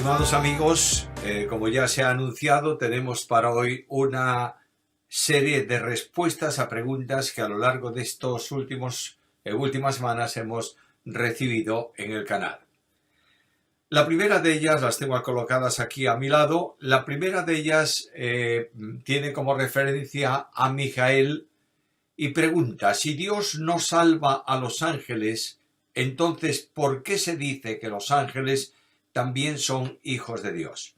Estimados amigos, como ya se ha anunciado, tenemos para hoy una serie de respuestas a preguntas que a lo largo de estos últimas semanas hemos recibido en el canal. La primera de ellas, las tengo colocadas aquí a mi lado, la primera de ellas tiene como referencia a Mijael y pregunta: si Dios no salva a los ángeles, entonces ¿por qué se dice que los ángeles también son hijos de Dios?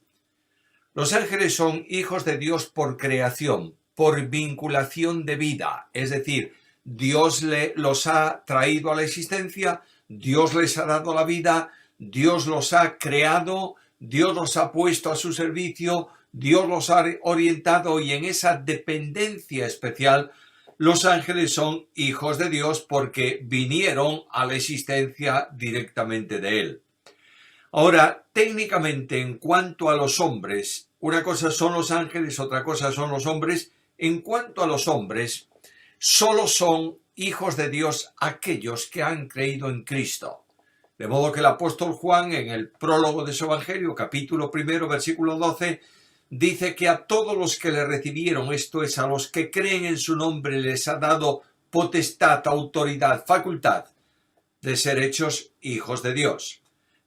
Los ángeles son hijos de Dios por creación, por vinculación de vida, es decir, Dios los ha traído a la existencia, Dios les ha dado la vida, Dios los ha creado, Dios los ha puesto a su servicio, Dios los ha orientado, y en esa dependencia especial los ángeles son hijos de Dios porque vinieron a la existencia directamente de Él. Ahora, técnicamente, en cuanto a los hombres, una cosa son los ángeles, otra cosa son los hombres. En cuanto a los hombres, solo son hijos de Dios aquellos que han creído en Cristo. De modo que el apóstol Juan, en el prólogo de su Evangelio, capítulo 1, versículo 12, dice que a todos los que le recibieron, esto es, a los que creen en su nombre, les ha dado potestad, autoridad, facultad de ser hechos hijos de Dios.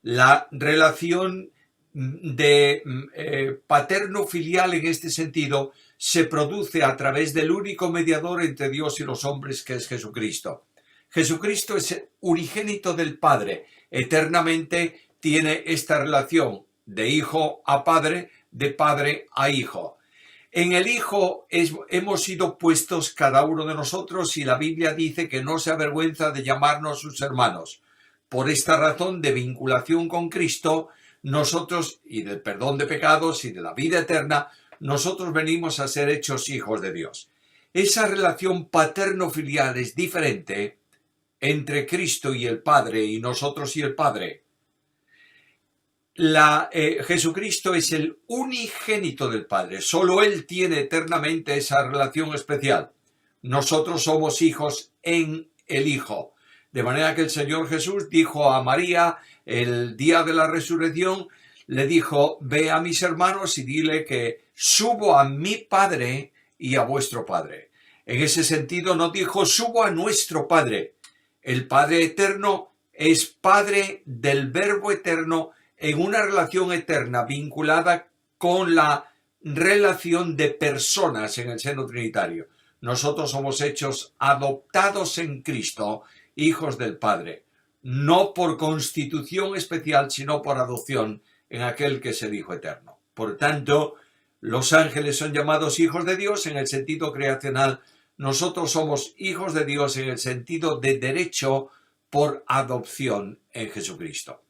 La relación de paterno-filial en este sentido se produce a través del único mediador entre Dios y los hombres, que es Jesucristo. Jesucristo es el unigénito del Padre. Eternamente tiene esta relación de hijo a padre, de padre a hijo. En el Hijo hemos sido puestos cada uno de nosotros, y la Biblia dice que no se avergüenza de llamarnos sus hermanos. Por esta razón de vinculación con Cristo, nosotros, y del perdón de pecados y de la vida eterna, nosotros venimos a ser hechos hijos de Dios. Esa relación paterno-filial es diferente entre Cristo y el Padre y nosotros y el Padre. Jesucristo es el unigénito del Padre. Solo Él tiene eternamente esa relación especial. Nosotros somos hijos en el Hijo. De manera que el Señor Jesús dijo a María el día de la resurrección, le dijo: ve a mis hermanos y dile que subo a mi Padre y a vuestro Padre. En ese sentido no dijo subo a nuestro Padre. El Padre eterno es Padre del Verbo eterno en una relación eterna vinculada con la relación de personas en el seno trinitario. Nosotros somos hechos adoptados en Cristo, hijos del Padre, no por constitución especial, sino por adopción en aquel que es el Hijo eterno. Por tanto, los ángeles son llamados hijos de Dios en el sentido creacional. Nosotros somos hijos de Dios en el sentido de derecho por adopción en Jesucristo.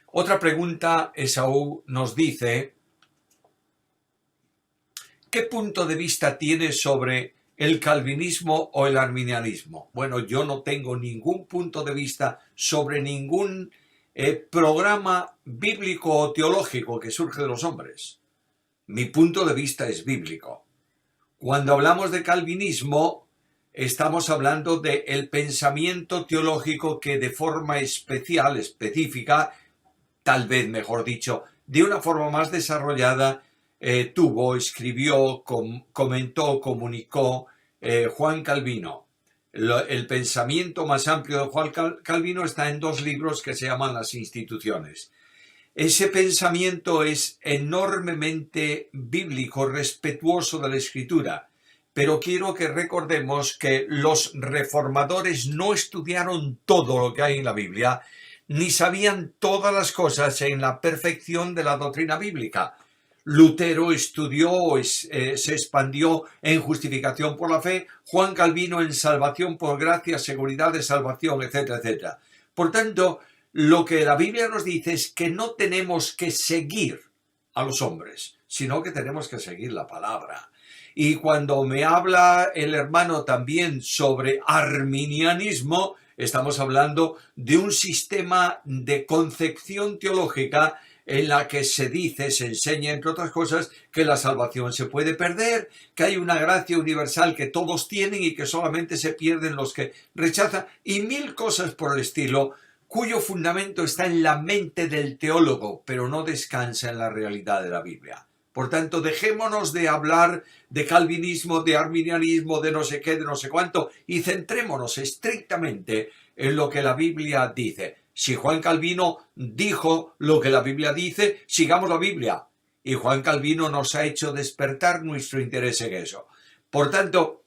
Otra pregunta, Esaú nos dice: ¿qué punto de vista tiene sobre el calvinismo o el arminianismo? Bueno, yo no tengo ningún punto de vista sobre ningún programa bíblico o teológico que surge de los hombres. Mi punto de vista es bíblico. Cuando hablamos de calvinismo, estamos hablando del pensamiento teológico que de forma especial, específica, tal vez mejor dicho, de una forma más desarrollada, escribió, comentó, comunicó Juan Calvino. El pensamiento más amplio de Juan Calvino está en 2 libros que se llaman Las Instituciones. Ese pensamiento es enormemente bíblico, respetuoso de la Escritura, pero quiero que recordemos que los reformadores no estudiaron todo lo que hay en la Biblia, ni sabían todas las cosas en la perfección de la doctrina bíblica. Lutero estudió, se expandió en justificación por la fe, Juan Calvino en salvación por gracia, seguridad de salvación, etcétera, etcétera. Por tanto, lo que la Biblia nos dice es que no tenemos que seguir a los hombres, sino que tenemos que seguir la palabra. Y cuando me habla el hermano también sobre arminianismo, estamos hablando de un sistema de concepción teológica en la que se enseña, entre otras cosas, que la salvación se puede perder, que hay una gracia universal que todos tienen y que solamente se pierden los que rechazan, y 1000 cosas por el estilo, cuyo fundamento está en la mente del teólogo, pero no descansa en la realidad de la Biblia. Por tanto, dejémonos de hablar de calvinismo, de arminianismo, de no sé qué, de no sé cuánto, y centrémonos estrictamente en lo que la Biblia dice. Si Juan Calvino dijo lo que la Biblia dice, sigamos la Biblia. Y Juan Calvino nos ha hecho despertar nuestro interés en eso. Por tanto,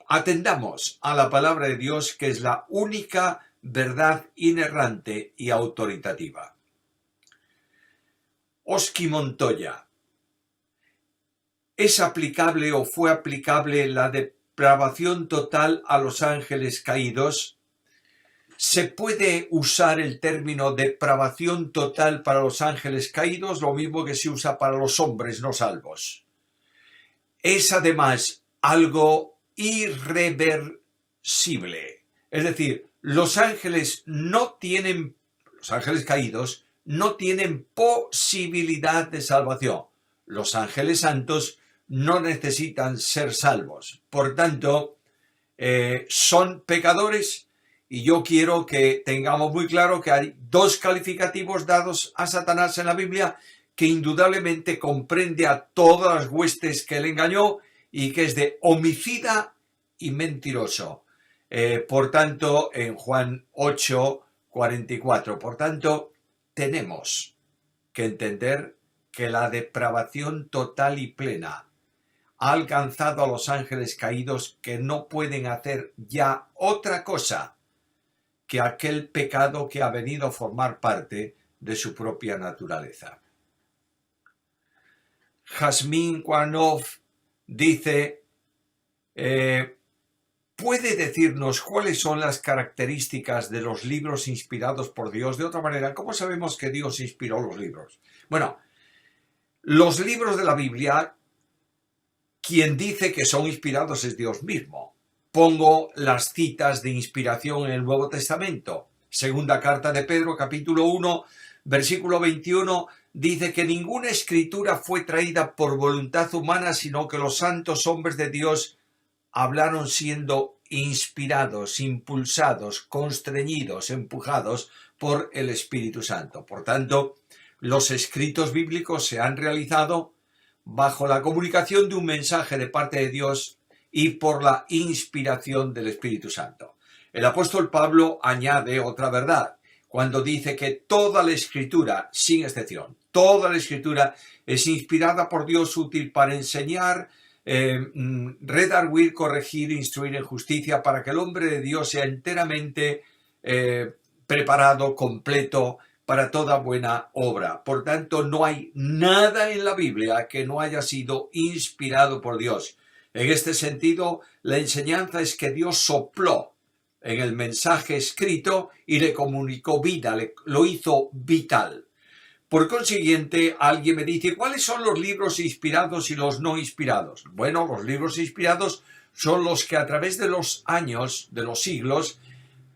atendamos a la palabra de Dios, que es la única verdad inerrante y autoritativa. Oski Montoya. ¿Es aplicable o fue aplicable la depravación total a los ángeles caídos? ¿Se puede usar el término depravación total para los ángeles caídos, lo mismo que se usa para los hombres no salvos? Es además algo irreversible. Es decir, los ángeles caídos no tienen posibilidad de salvación. Los ángeles santos no necesitan ser salvos. Por tanto, son pecadores, y yo quiero que tengamos muy claro que hay dos calificativos dados a Satanás en la Biblia, que indudablemente comprende a todas las huestes que él engañó, y que es de homicida y mentiroso. Por tanto, en Juan 8:44. Por tanto, tenemos que entender que la depravación total y plena ha alcanzado a los ángeles caídos, que no pueden hacer ya otra cosa que aquel pecado que ha venido a formar parte de su propia naturaleza. Jazmín Kwanov dice, ¿puede decirnos cuáles son las características de los libros inspirados por Dios? De otra manera, ¿cómo sabemos que Dios inspiró los libros? Bueno, los libros de la Biblia, quien dice que son inspirados es Dios mismo. Pongo las citas de inspiración en el Nuevo Testamento. Segunda carta de Pedro, capítulo 1, versículo 21, dice que ninguna escritura fue traída por voluntad humana, sino que los santos hombres de Dios hablaron siendo inspirados, impulsados, constreñidos, empujados por el Espíritu Santo. Por tanto, los escritos bíblicos se han realizado bajo la comunicación de un mensaje de parte de Dios y por la inspiración del Espíritu Santo. El apóstol Pablo añade otra verdad cuando dice que toda la Escritura, sin excepción, toda la Escritura es inspirada por Dios, útil para enseñar, redarguir, corregir, instruir en justicia, para que el hombre de Dios sea enteramente preparado, completo, para toda buena obra. Por tanto, no hay nada en la Biblia que no haya sido inspirado por Dios. En este sentido, la enseñanza es que Dios sopló en el mensaje escrito y le comunicó vida, lo hizo vital. Por consiguiente, alguien me dice, ¿cuáles son los libros inspirados y los no inspirados? Bueno, los libros inspirados son los que a través de los años, de los siglos,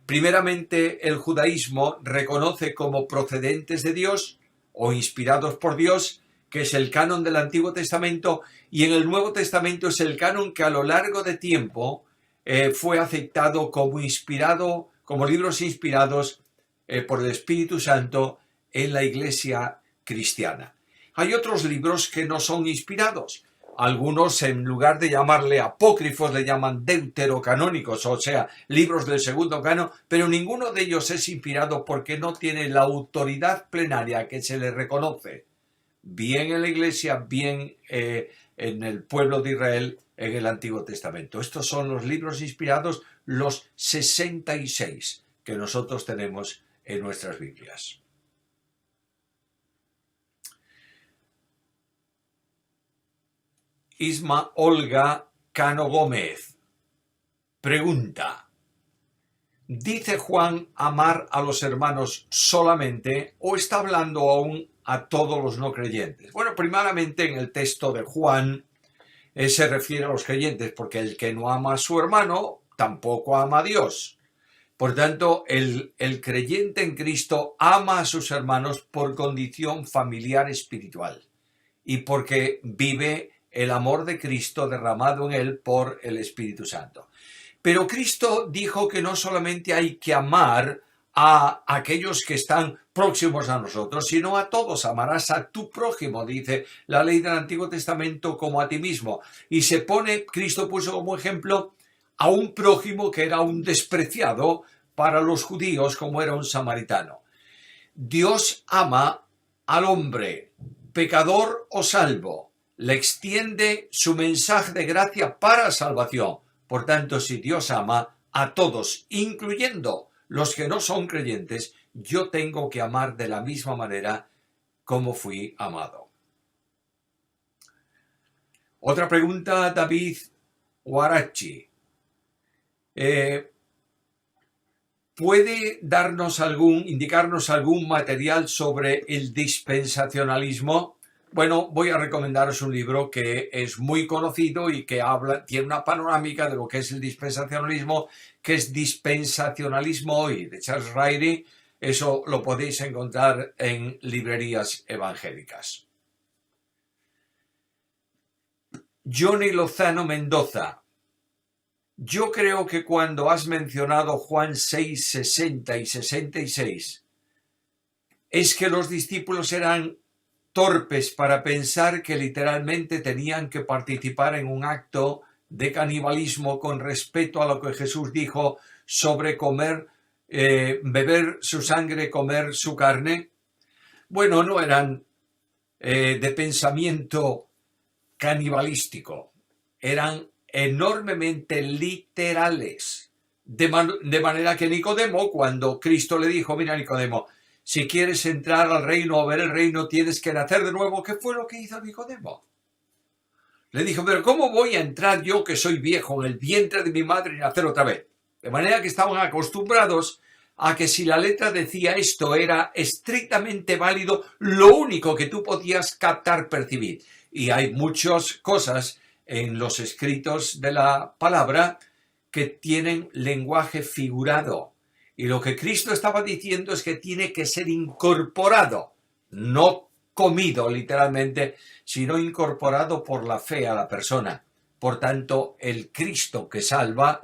primeramente el judaísmo reconoce como procedentes de Dios o inspirados por Dios, que es el canon del Antiguo Testamento, y en el Nuevo Testamento es el canon que a lo largo de tiempo fue aceptado como inspirado, como libros inspirados por el Espíritu Santo en la Iglesia cristiana. Hay otros libros que no son inspirados. Algunos, en lugar de llamarle apócrifos, le llaman deuterocanónicos, o sea, libros del segundo canon, pero ninguno de ellos es inspirado porque no tiene la autoridad plenaria que se le reconoce, bien en la Iglesia, bien en el pueblo de Israel en el Antiguo Testamento. Estos son los libros inspirados, los 66 que nosotros tenemos en nuestras Biblias. Isma Olga Cano Gómez pregunta, ¿dice Juan amar a los hermanos solamente o está hablando aún a todos los no creyentes? Bueno, primeramente en el texto de Juan se refiere a los creyentes, porque el que no ama a su hermano tampoco ama a Dios. Por tanto, el creyente en Cristo ama a sus hermanos por condición familiar espiritual y porque vive el amor de Cristo derramado en él por el Espíritu Santo. Pero Cristo dijo que no solamente hay que amar a aquellos que están próximos a nosotros, sino a todos. Amarás a tu prójimo, dice la ley del Antiguo Testamento, como a ti mismo. Y Cristo puso como ejemplo a un prójimo que era un despreciado para los judíos, como era un samaritano. Dios ama al hombre, pecador o salvo. Le extiende su mensaje de gracia para salvación. Por tanto, si Dios ama a todos, incluyendo los que no son creyentes, yo tengo que amar de la misma manera como fui amado. Otra pregunta, David Huarachi. ¿Puede indicarnos algún material sobre el dispensacionalismo? Bueno, voy a recomendaros un libro que es muy conocido y que tiene una panorámica de lo que es el dispensacionalismo, que es Dispensacionalismo Hoy, de Charles Ryrie. Eso lo podéis encontrar en librerías evangélicas. Johnny Lozano Mendoza. Yo creo que cuando has mencionado Juan 6, 60 y 66, es que los discípulos eran torpes para pensar que literalmente tenían que participar en un acto de canibalismo con respecto a lo que Jesús dijo sobre beber su sangre, comer su carne. Bueno, no eran de pensamiento canibalístico, eran enormemente literales, de manera que Nicodemo, cuando Cristo le dijo, mira Nicodemo, si quieres entrar al reino o ver el reino, tienes que nacer de nuevo. ¿Qué fue lo que hizo Nicodemo? Le dijo, pero ¿cómo voy a entrar yo, que soy viejo, en el vientre de mi madre y nacer otra vez? De manera que estaban acostumbrados a que si la letra decía esto era estrictamente válido, lo único que tú podías captar, percibir. Y hay muchas cosas en los escritos de la palabra que tienen lenguaje figurado. Y lo que Cristo estaba diciendo es que tiene que ser incorporado, no comido literalmente, sino incorporado por la fe a la persona. Por tanto, el Cristo que salva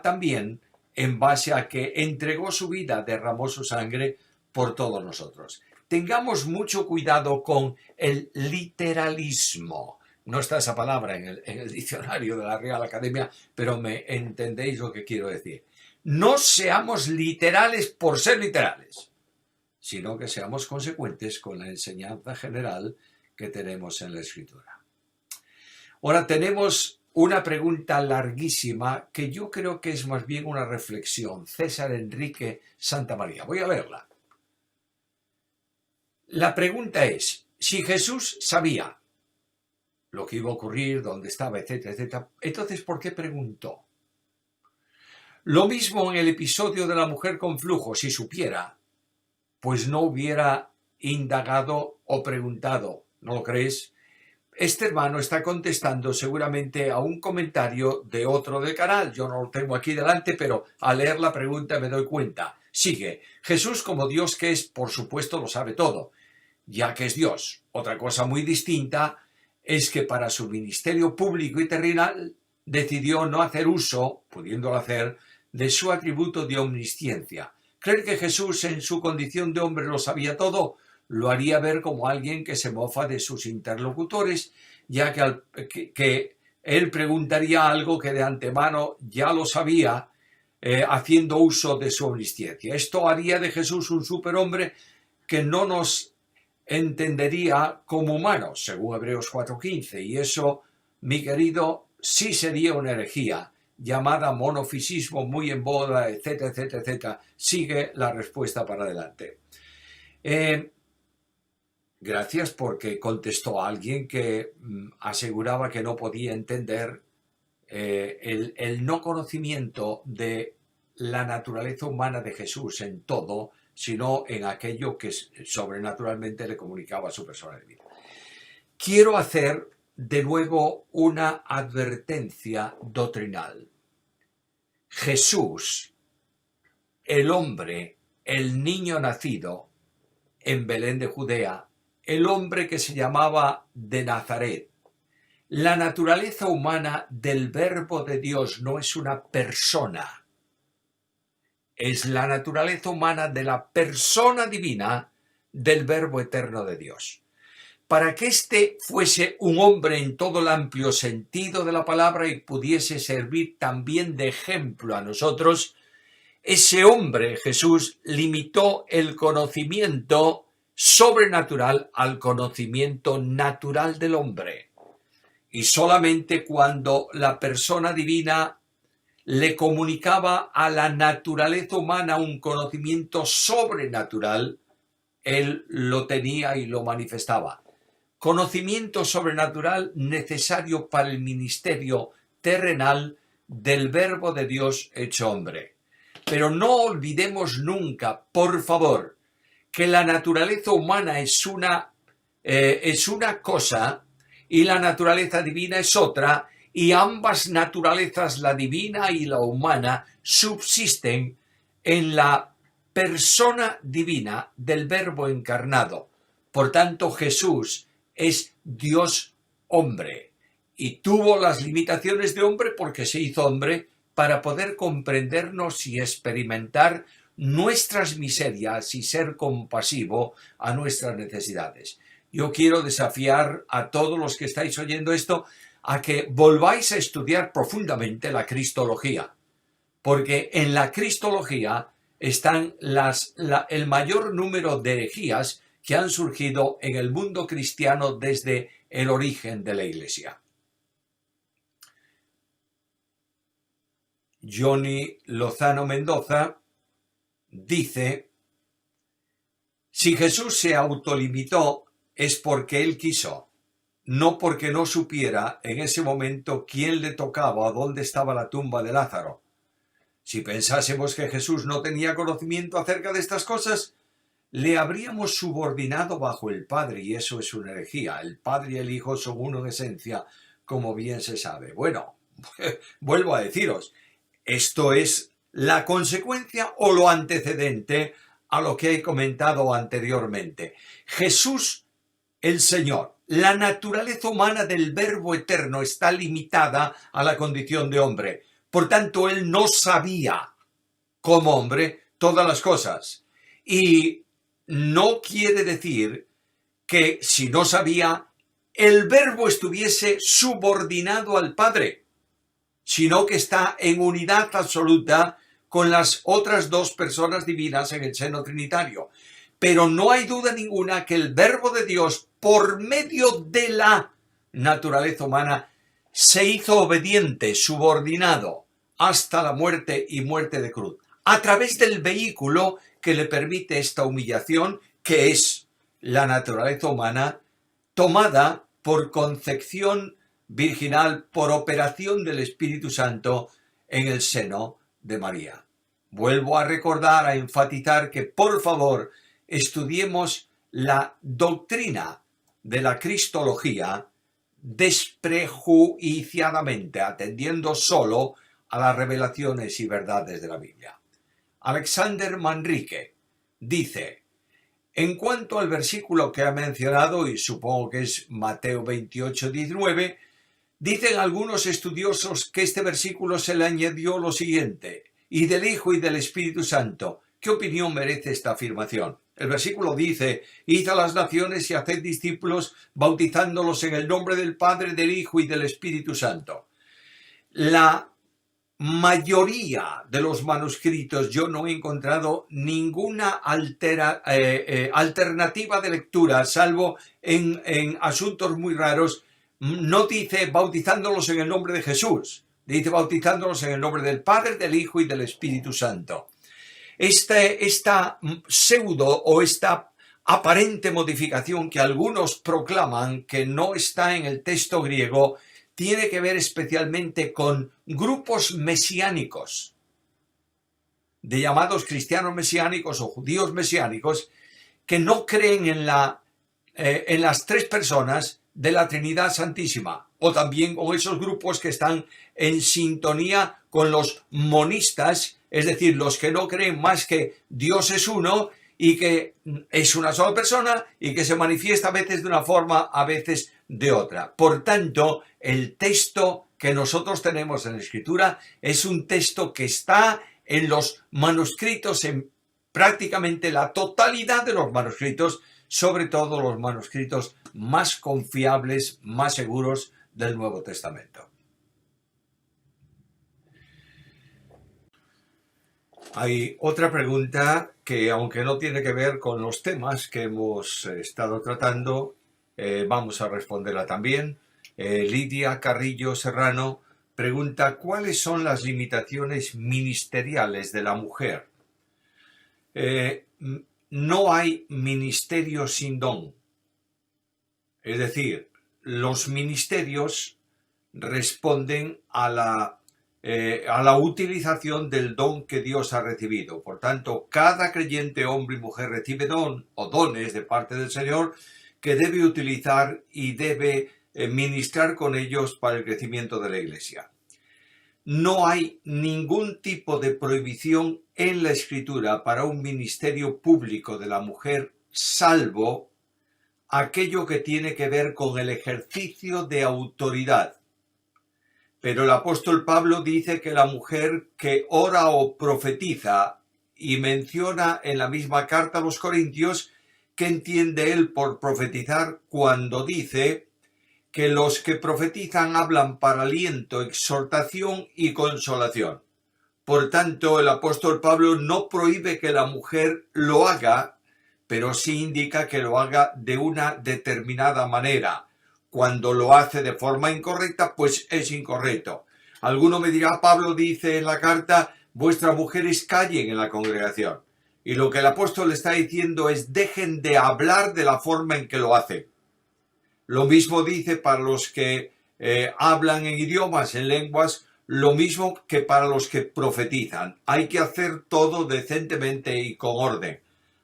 también en base a que entregó su vida, derramó su sangre por todos nosotros. Tengamos mucho cuidado con el literalismo. No está esa palabra en el diccionario de la Real Academia, pero me entendéis lo que quiero decir. No seamos literales por ser literales, sino que seamos consecuentes con la enseñanza general que tenemos en la Escritura. Ahora tenemos una pregunta larguísima que yo creo que es más bien una reflexión. César Enrique Santamaría. Voy a leerla. La pregunta es, si Jesús sabía lo que iba a ocurrir, dónde estaba, etcétera, etcétera, entonces ¿por qué preguntó? Lo mismo en el episodio de la mujer con flujo, si supiera, pues no hubiera indagado o preguntado, ¿no lo crees? Este hermano está contestando seguramente a un comentario de otro del canal. Yo no lo tengo aquí delante, pero al leer la pregunta me doy cuenta. Sigue. Jesús, como Dios que es, por supuesto lo sabe todo, ya que es Dios. Otra cosa muy distinta es que para su ministerio público y terrenal decidió no hacer uso, pudiéndolo hacer, de su atributo de omnisciencia. ¿Creer que Jesús en su condición de hombre lo sabía todo? Lo haría ver como alguien que se mofa de sus interlocutores, ya que él preguntaría algo que de antemano ya lo sabía, haciendo uso de su omnisciencia. Esto haría de Jesús un superhombre que no nos entendería como humanos, según Hebreos 4:15, y eso, mi querido, sí sería una herejía, llamada monofisismo, muy en boda, etcétera, etcétera, etcétera. Sigue la respuesta para adelante. Gracias, porque contestó a alguien que aseguraba que no podía entender el no conocimiento de la naturaleza humana de Jesús en todo, sino en aquello que sobrenaturalmente le comunicaba a su persona de vida. Quiero hacer de nuevo una advertencia doctrinal. Jesús, el hombre, el niño nacido en Belén de Judea, el hombre que se llamaba de Nazaret, la naturaleza humana del Verbo de Dios no es una persona, es la naturaleza humana de la persona divina del Verbo eterno de Dios. Para que éste fuese un hombre en todo el amplio sentido de la palabra y pudiese servir también de ejemplo a nosotros, ese hombre, Jesús, limitó el conocimiento sobrenatural al conocimiento natural del hombre. Y solamente cuando la persona divina le comunicaba a la naturaleza humana un conocimiento sobrenatural, él lo tenía y lo manifestaba. Conocimiento sobrenatural necesario para el ministerio terrenal del Verbo de Dios hecho hombre. Pero no olvidemos nunca, por favor, que la naturaleza humana es una cosa y la naturaleza divina es otra, y ambas naturalezas, la divina y la humana, subsisten en la persona divina del Verbo encarnado. Por tanto, Jesús es Dios hombre y tuvo las limitaciones de hombre porque se hizo hombre para poder comprendernos y experimentar nuestras miserias y ser compasivo a nuestras necesidades. Yo quiero desafiar a todos los que estáis oyendo esto a que volváis a estudiar profundamente la cristología, porque en la cristología están el mayor número de herejías que han surgido en el mundo cristiano desde el origen de la Iglesia. Johnny Lozano Mendoza dice: si Jesús se autolimitó es porque él quiso, no porque no supiera en ese momento quién le tocaba o dónde estaba la tumba de Lázaro. Si pensásemos que Jesús no tenía conocimiento acerca de estas cosas, le habríamos subordinado bajo el Padre, y eso es una herejía. El Padre y el Hijo son uno en esencia, como bien se sabe. Bueno, vuelvo a deciros, esto es la consecuencia o lo antecedente a lo que he comentado anteriormente. Jesús, el Señor, la naturaleza humana del Verbo eterno está limitada a la condición de hombre. Por tanto, él no sabía, como hombre, todas las cosas. Y no quiere decir que si no sabía, el Verbo estuviese subordinado al Padre, sino que está en unidad absoluta con las otras dos personas divinas en el seno trinitario. Pero no hay duda ninguna que el Verbo de Dios, por medio de la naturaleza humana, se hizo obediente, subordinado, hasta la muerte y muerte de cruz, a través del vehículo que le permite esta humillación, que es la naturaleza humana, tomada por concepción virginal, por operación del Espíritu Santo en el seno de María. Vuelvo a recordar, a enfatizar que, por favor, estudiemos la doctrina de la cristología desprejuiciadamente, atendiendo solo a las revelaciones y verdades de la Biblia. Alexander Manrique dice: en cuanto al versículo que ha mencionado, y supongo que es Mateo 28:19, dicen algunos estudiosos que este versículo se le añadió lo siguiente: y del Hijo y del Espíritu Santo. ¿Qué opinión merece esta afirmación? El versículo dice: id a las naciones y haced discípulos, bautizándolos en el nombre del Padre, del Hijo y del Espíritu Santo. La mayoría de los manuscritos, yo no he encontrado ninguna alternativa de lectura, salvo en asuntos muy raros. No dice bautizándolos en el nombre de Jesús, dice bautizándolos en el nombre del Padre, del Hijo y del Espíritu Santo. Esta pseudo o esta aparente modificación que algunos proclaman que no está en el texto griego tiene que ver especialmente con grupos mesiánicos, de llamados cristianos mesiánicos o judíos mesiánicos, que no creen en las tres personas de la Trinidad Santísima, o también con esos grupos que están en sintonía con los monistas, es decir, los que no creen más que Dios es uno y que es una sola persona y que se manifiesta a veces de una forma, a veces de otra. Por tanto, el texto que nosotros tenemos en la Escritura es un texto que está en los manuscritos, en prácticamente la totalidad de los manuscritos, sobre todo los manuscritos más confiables, más seguros del Nuevo Testamento. Hay otra pregunta que, aunque no tiene que ver con los temas que hemos estado tratando, vamos a responderla también. Lidia Carrillo Serrano pregunta: ¿cuáles son las limitaciones ministeriales de la mujer? No hay ministerio sin don. Es decir, los ministerios responden a la utilización del don que Dios ha recibido. Por tanto, cada creyente, hombre y mujer, recibe don o dones de parte del Señor que debe utilizar y debe ministrar con ellos para el crecimiento de la Iglesia. No hay ningún tipo de prohibición en la Escritura para un ministerio público de la mujer, salvo aquello que tiene que ver con el ejercicio de autoridad. Pero el apóstol Pablo dice que la mujer que ora o profetiza, y menciona en la misma carta a los Corintios que entiende él por profetizar cuando dice que los que profetizan hablan para aliento, exhortación y consolación. Por tanto, el apóstol Pablo no prohíbe que la mujer lo haga, pero sí indica que lo haga de una determinada manera. Cuando lo hace de forma incorrecta, pues es incorrecto. Alguno me dirá: Pablo dice en la carta, vuestras mujeres callen en la congregación. Y lo que el apóstol le está diciendo es: dejen de hablar de la forma en que lo hacen. Lo mismo dice para los que hablan en idiomas, en lenguas, lo mismo que para los que profetizan. Hay que hacer todo decentemente y con orden.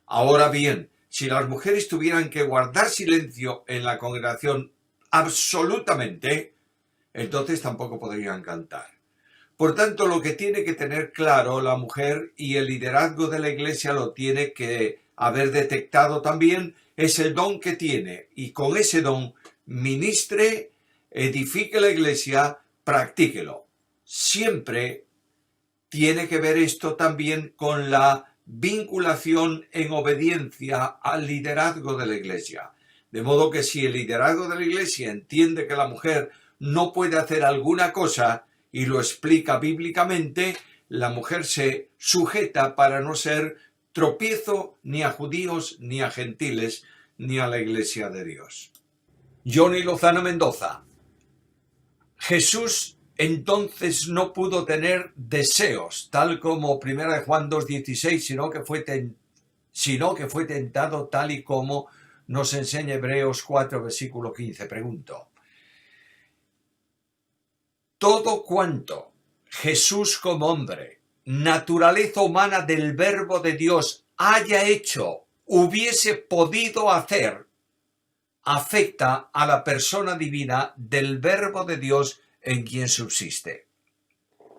Ahora bien, si las mujeres tuvieran que guardar silencio en la congregación absolutamente, entonces tampoco podrían cantar. Por tanto, lo que tiene que tener claro la mujer, y el liderazgo de la Iglesia lo tiene que haber detectado también, es el don que tiene, y con ese don ministre, edifique la Iglesia, practíquelo. Siempre tiene que ver esto también con la vinculación en obediencia al liderazgo de la Iglesia. De modo que si el liderazgo de la Iglesia entiende que la mujer no puede hacer alguna cosa y lo explica bíblicamente, la mujer se sujeta para no ser tropiezo ni a judíos, ni a gentiles, ni a la Iglesia de Dios. Johnny Lozano Mendoza: Jesús entonces no pudo tener deseos, tal como 1 Juan 2:16, sino que fue tentado tal y como nos enseña Hebreos 4, versículo 15. Pregunto: todo cuanto Jesús como hombre, naturaleza humana del Verbo de Dios, haya hecho, hubiese podido hacer, afecta a la persona divina del Verbo de Dios en quien subsiste,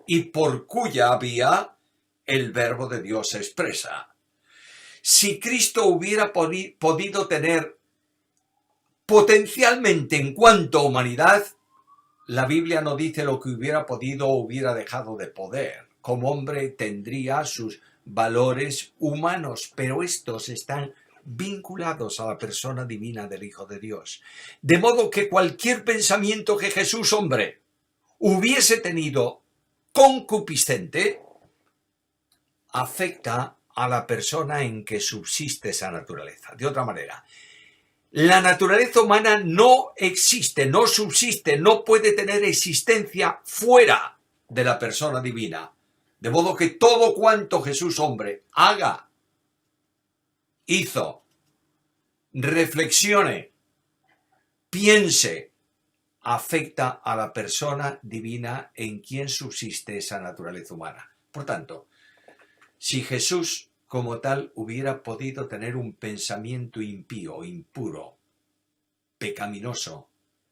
y por cuya vía el Verbo de Dios se expresa. Si Cristo hubiera podido tener potencialmente en cuanto a humanidad, la Biblia no dice lo que hubiera podido o hubiera dejado de poder. Como hombre tendría sus valores humanos, pero estos están vinculados a la persona divina del Hijo de Dios. De modo que cualquier pensamiento que Jesús, hombre, hubiese tenido concupiscente, afecta a la persona en que subsiste esa naturaleza. De otra manera, la naturaleza humana no existe, no subsiste, no puede tener existencia fuera de la persona divina. De modo que todo cuanto Jesús, hombre, haga, hizo, reflexione, piense, afecta a la persona divina en quien subsiste esa naturaleza humana. Por tanto, si Jesús como tal hubiera podido tener un pensamiento impío, impuro, pecaminoso,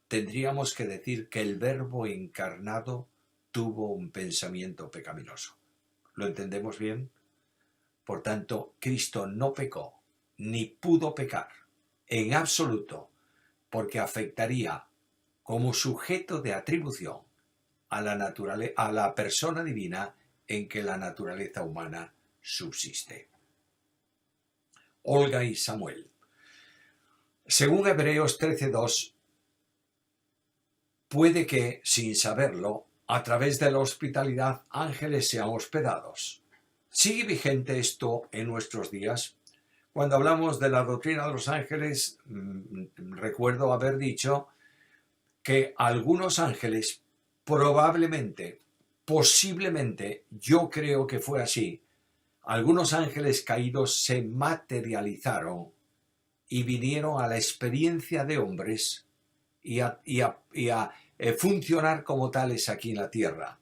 tendríamos que decir que el Verbo encarnado tuvo un pensamiento pecaminoso. ¿Lo entendemos bien? Por tanto, Cristo no pecó, ni pudo pecar, en absoluto, porque afectaría como sujeto de atribución a la persona divina en que la naturaleza humana subsiste. Olga y Samuel. Según Hebreos 13:2, puede que, sin saberlo, a través de la hospitalidad, ángeles sean hospedados. ¿Sigue vigente esto en nuestros días? Cuando hablamos de la doctrina de los ángeles, recuerdo haber dicho que algunos ángeles probablemente, posiblemente, yo creo que fue así, algunos ángeles caídos se materializaron y vinieron a la experiencia de hombres y a funcionar como tales aquí en la tierra.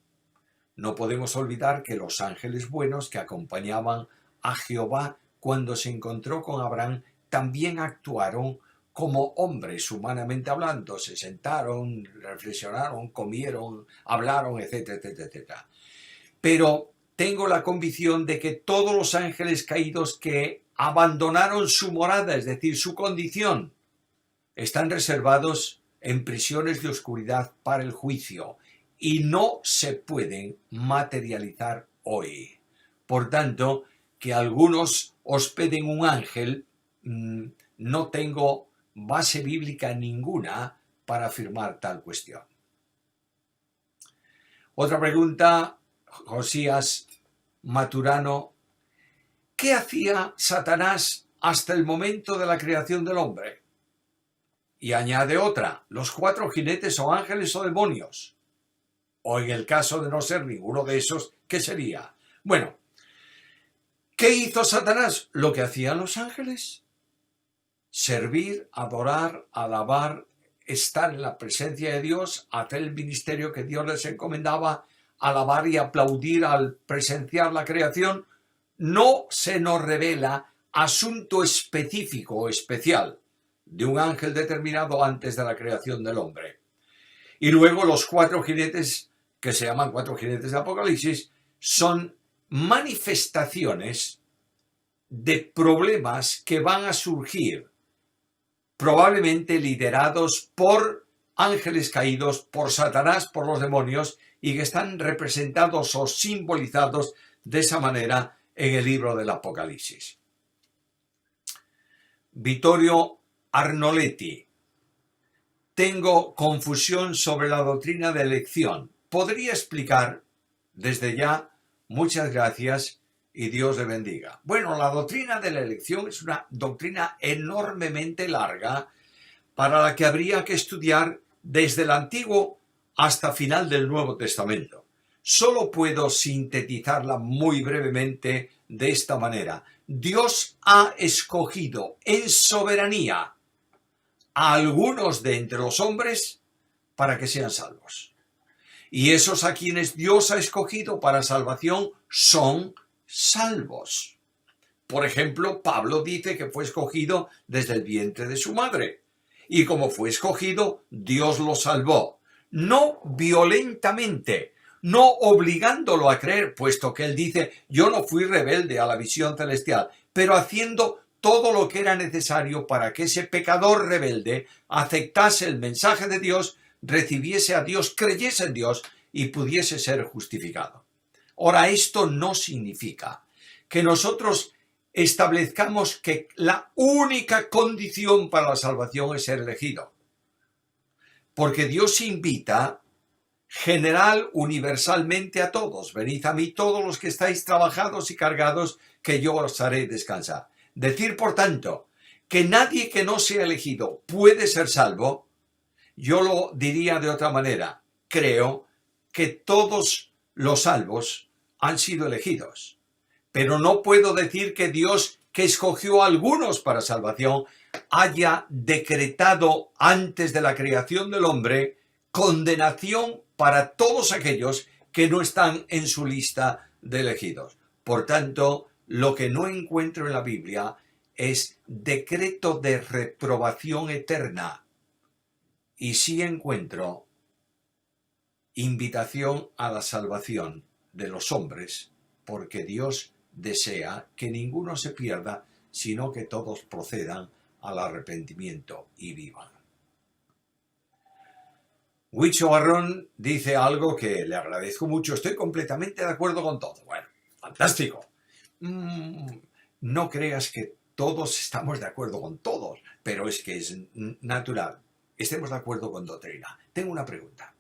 No podemos olvidar que los ángeles buenos que acompañaban a Jehová cuando se encontró con Abraham también actuaron como hombres, humanamente hablando. Se sentaron, reflexionaron, comieron, hablaron, etcétera, etcétera, etcétera. Pero tengo la convicción de que todos los ángeles caídos que abandonaron su morada, es decir, su condición, están reservados en prisiones de oscuridad para el juicio y no se pueden materializar hoy. Por tanto, que algunos hospeden un ángel, no tengo base bíblica ninguna para afirmar tal cuestión. Otra pregunta, Josías Maturano. ¿Qué hacía Satanás hasta el momento de la creación del hombre? Y añade otra, ¿los 4 jinetes son ángeles o demonios? O en el caso de no ser ninguno de esos, ¿qué sería? Bueno, ¿qué hizo Satanás? Lo que hacían los ángeles. Servir, adorar, alabar, estar en la presencia de Dios, hacer el ministerio que Dios les encomendaba, alabar y aplaudir al presenciar la creación. No se nos revela asunto específico o especial de un ángel determinado antes de la creación del hombre. Y luego los 4 jinetes, que se llaman 4 jinetes de Apocalipsis, son manifestaciones de problemas que van a surgir, probablemente liderados por ángeles caídos, por Satanás, por los demonios, y que están representados o simbolizados de esa manera en el libro del Apocalipsis. Vittorio Arnoletti. Tengo confusión sobre la doctrina de elección. ¿Podría explicar? Desde ya, muchas gracias y Dios le bendiga. Bueno, la doctrina de la elección es una doctrina enormemente larga para la que habría que estudiar desde el Antiguo hasta final del Nuevo Testamento. Solo puedo sintetizarla muy brevemente de esta manera. Dios ha escogido en soberanía a algunos de entre los hombres para que sean salvos. Y esos a quienes Dios ha escogido para salvación son salvos. Por ejemplo, Pablo dice que fue escogido desde el vientre de su madre. Y como fue escogido, Dios lo salvó. No violentamente, no obligándolo a creer, puesto que él dice, yo no fui rebelde a la visión celestial, pero haciendo todo lo que era necesario para que ese pecador rebelde aceptase el mensaje de Dios, recibiese a Dios, creyese en Dios y pudiese ser justificado. Ahora, esto no significa que nosotros establezcamos que la única condición para la salvación es ser elegido. Porque Dios invita general, universalmente a todos. Venid a mí todos los que estáis trabajados y cargados, que yo os haré descansar. Decir, por tanto, que nadie que no sea elegido puede ser salvo, yo lo diría de otra manera. Creo que todos los salvos han sido elegidos. Pero no puedo decir que Dios, que escogió a algunos para salvación, haya decretado antes de la creación del hombre condenación para todos aquellos que no están en su lista de elegidos. Por tanto, lo que no encuentro en la Biblia es decreto de reprobación eterna. Y sí encuentro invitación a la salvación de los hombres, porque Dios desea que ninguno se pierda, sino que todos procedan al arrepentimiento y vivan. Huicho Barrón dice algo que le agradezco mucho. Estoy completamente de acuerdo con todo. Bueno, fantástico. No creas que todos estamos de acuerdo con todos, pero es que es natural. Estemos de acuerdo con doctrina. Tengo una pregunta.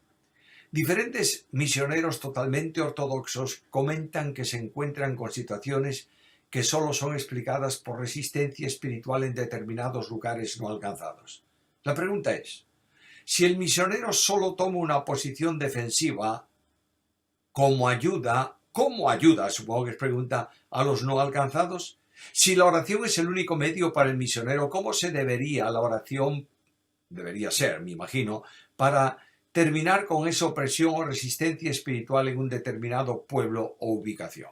Diferentes misioneros totalmente ortodoxos comentan que se encuentran con situaciones que solo son explicadas por resistencia espiritual en determinados lugares no alcanzados. La pregunta es, si el misionero solo toma una posición defensiva, ¿cómo ayuda, supongo que es pregunta, a los no alcanzados? Si la oración es el único medio para el misionero, ¿cómo se debería la oración, debería ser, me imagino, para terminar con esa opresión o resistencia espiritual en un determinado pueblo o ubicación?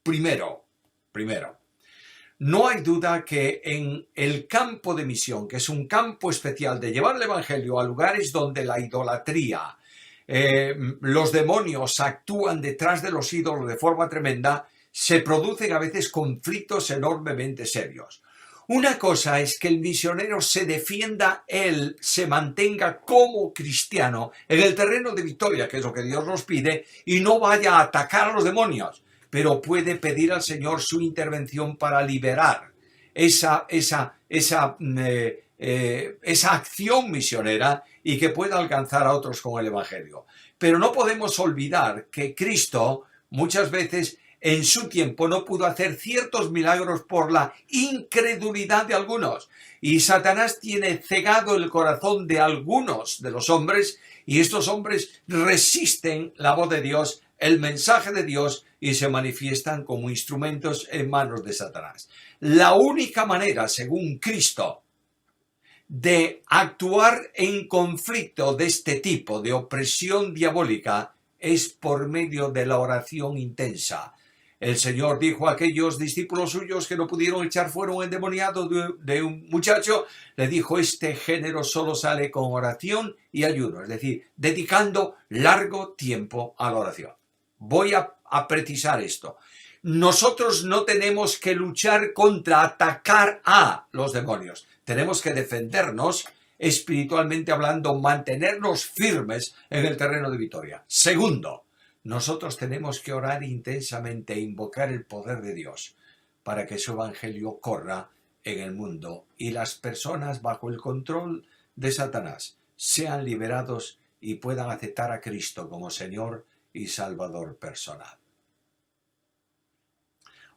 Primero, no hay duda que en el campo de misión, que es un campo especial de llevar el evangelio a lugares donde la idolatría, los demonios actúan detrás de los ídolos de forma tremenda, se producen a veces conflictos enormemente serios. Una cosa es que el misionero se defienda, él se mantenga como cristiano en el terreno de victoria, que es lo que Dios nos pide, y no vaya a atacar a los demonios, pero puede pedir al Señor su intervención para liberar esa acción misionera y que pueda alcanzar a otros con el Evangelio. Pero no podemos olvidar que Cristo muchas veces en su tiempo no pudo hacer ciertos milagros por la incredulidad de algunos. Y Satanás tiene cegado el corazón de algunos de los hombres y estos hombres resisten la voz de Dios, el mensaje de Dios y se manifiestan como instrumentos en manos de Satanás. La única manera, según Cristo, de actuar en conflicto de este tipo de opresión diabólica es por medio de la oración intensa. El Señor dijo a aquellos discípulos suyos que no pudieron echar fuera un endemoniado de un muchacho, le dijo, este género solo sale con oración y ayuno, es decir, dedicando largo tiempo a la oración. Voy a precisar esto. Nosotros no tenemos que luchar contra, atacar a los demonios. Tenemos que defendernos espiritualmente hablando, mantenernos firmes en el terreno de victoria. Segundo, nosotros tenemos que orar intensamente e invocar el poder de Dios para que su evangelio corra en el mundo y las personas bajo el control de Satanás sean liberados y puedan aceptar a Cristo como Señor y Salvador personal.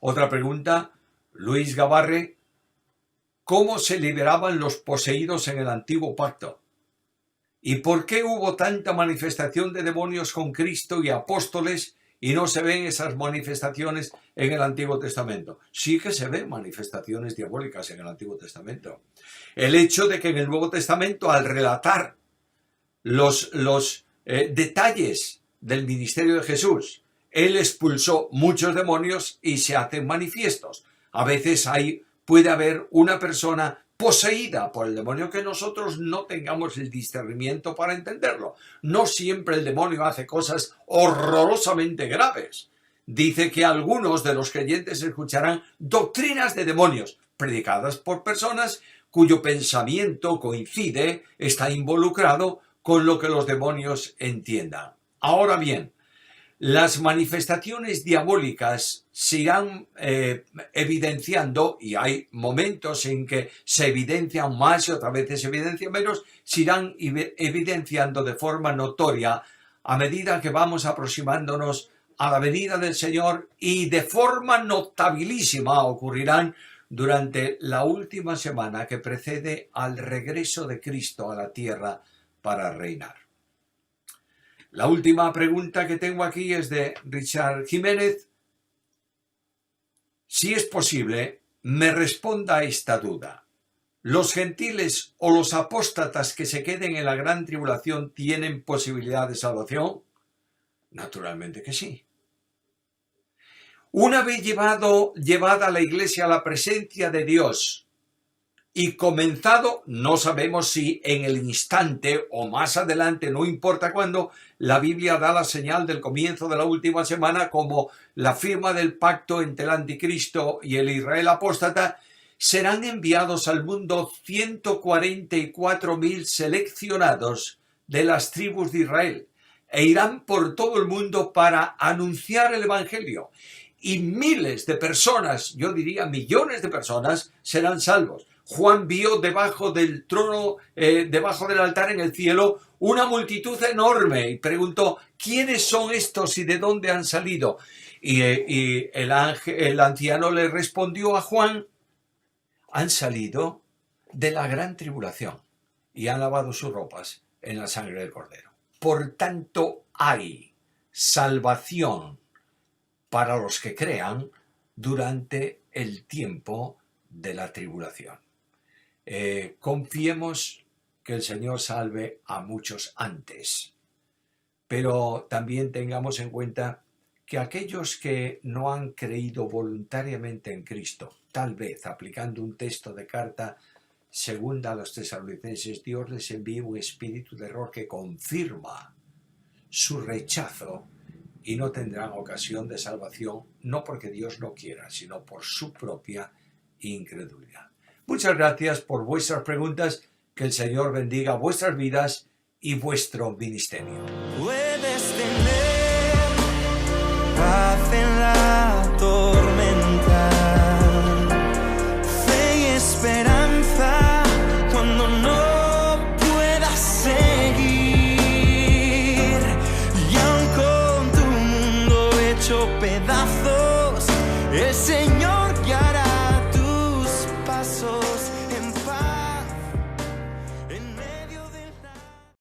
Otra pregunta, Luis Gabarre, ¿cómo se liberaban los poseídos en el antiguo pacto? ¿Y por qué hubo tanta manifestación de demonios con Cristo y apóstoles y no se ven esas manifestaciones en el Antiguo Testamento? Sí que se ven manifestaciones diabólicas en el Antiguo Testamento. El hecho de que en el Nuevo Testamento, al relatar los detalles del ministerio de Jesús, Él expulsó muchos demonios y se hacen manifiestos. A veces puede haber una persona poseída por el demonio que nosotros no tengamos el discernimiento para entenderlo. No siempre el demonio hace cosas horrorosamente graves. Dice que algunos de los creyentes escucharán doctrinas de demonios predicadas por personas cuyo pensamiento coincide, está involucrado con lo que los demonios entiendan. Ahora bien, las manifestaciones diabólicas se irán evidenciando, y hay momentos en que se evidencian más y otras veces se evidencian menos, se irán evidenciando de forma notoria a medida que vamos aproximándonos a la venida del Señor, y de forma notabilísima ocurrirán durante la última semana que precede al regreso de Cristo a la tierra para reinar. La última pregunta que tengo aquí es de Richard Jiménez. Si es posible, me responda a esta duda. ¿Los gentiles o los apóstatas que se queden en la gran tribulación tienen posibilidad de salvación? Naturalmente que sí. Una vez llevada la Iglesia a la presencia de Dios y comenzado, no sabemos si en el instante o más adelante, no importa cuándo, la Biblia da la señal del comienzo de la última semana como la firma del pacto entre el anticristo y el Israel apóstata, serán enviados al mundo 144.000 seleccionados de las tribus de Israel e irán por todo el mundo para anunciar el Evangelio. Y miles de personas, yo diría millones de personas, serán salvos. Juan vio debajo del trono, debajo del altar en el cielo, una multitud enorme y preguntó, ¿quiénes son estos y de dónde han salido? Y el anciano le respondió a Juan, han salido de la gran tribulación y han lavado sus ropas en la sangre del Cordero. Por tanto, hay salvación para los que crean durante el tiempo de la tribulación. Confiemos que el Señor salve a muchos antes, pero también tengamos en cuenta que aquellos que no han creído voluntariamente en Cristo, tal vez aplicando un texto de carta segunda a los tesalonicenses, Dios les envía un espíritu de error que confirma su rechazo y no tendrán ocasión de salvación, no porque Dios no quiera, sino por su propia incredulidad. Muchas gracias por vuestras preguntas. Que el Señor bendiga vuestras vidas y vuestro ministerio. Puedes tener paz en la